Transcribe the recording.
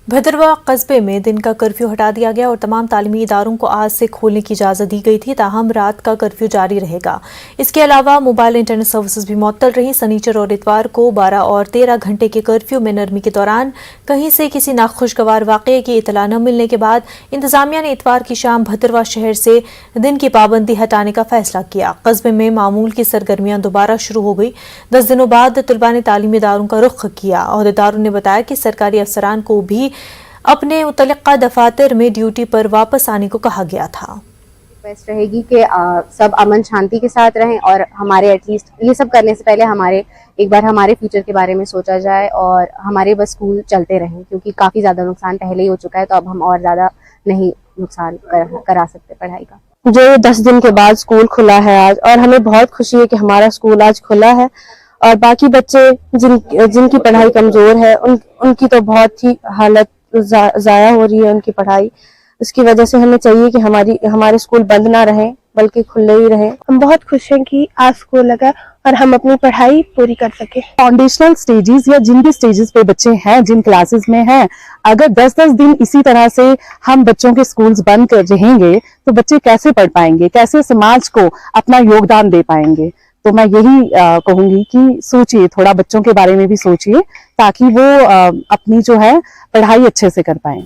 भदरवा कस्बे में दिन का कर्फ्यू हटा दिया गया और तमाम तालीमी इदारों को आज से खोलने की इजाज़त दी गई थी, ताहम रात का कर्फ्यू जारी रहेगा। इसके अलावा मोबाइल इंटरनेट सर्विसेज भी मुअत्तल रही। सनीचर और इतवार को 12 और 13 घंटे के कर्फ्यू में नरमी के दौरान कहीं से किसी नाखुशगवार वाक़े की इतला न मिलने के बाद इंतजामिया ने इतवार की शाम भदरवा शहर से दिन की पाबंदी हटाने का फैसला किया। कस्बे में मामूल की सरगर्मियां दोबारा शुरू हो गई। 10 दिनों बाद तलबा ने तालीमी इदारों का रुख किया। अहदेदारों ने बताया कि सरकारी अफसरान को भी अपने मुतल्लिका दफातर में ड्यूटी पर वापस आने को कहा गया था। बेस्ट रहेगी कि सब अमन शांति के साथ रहें और हमारे एटलीस्ट ये सब करने से पहले एक बार हमारे फ्यूचर के बारे में सोचा जाए और हमारे बस स्कूल चलते रहें, क्योंकि काफ़ी ज़्यादा नुकसान पहले ही हो चुका है, तो अब हम और ज़्यादा नहीं नुकसान करा सकते पढ़ाई का। जो 10 दिन के बाद स्कूल खुला है आज, और हमें बहुत खुशी है कि हमारा स्कूल आज खुला है और बाकी बच्चे जिनकी पढ़ाई कमज़ोर है उनकी तो बहुत ही हालत ज़ाया हो रही है उनकी पढ़ाई। इसकी वजह से हमें चाहिए कि हमारे स्कूल बंद ना रहें बल्कि खुले ही रहें। हम बहुत खुश हैं कि आज स्कूल लगा और हम अपनी पढ़ाई पूरी कर सके। फाउंडेशनल स्टेजेस या जिन भी स्टेजेस पे बच्चे हैं, जिन क्लासेस में हैं, अगर 10-10 दिन इसी तरह से हम बच्चों के स्कूल्स बंद कर रहेंगे तो बच्चे कैसे पढ़ पाएंगे, कैसे समाज को अपना योगदान दे पाएंगे। तो मैं यही कहूंगी कि सोचिए, थोड़ा बच्चों के बारे में भी सोचिए ताकि वो अपनी जो है पढ़ाई अच्छे से कर पाएं।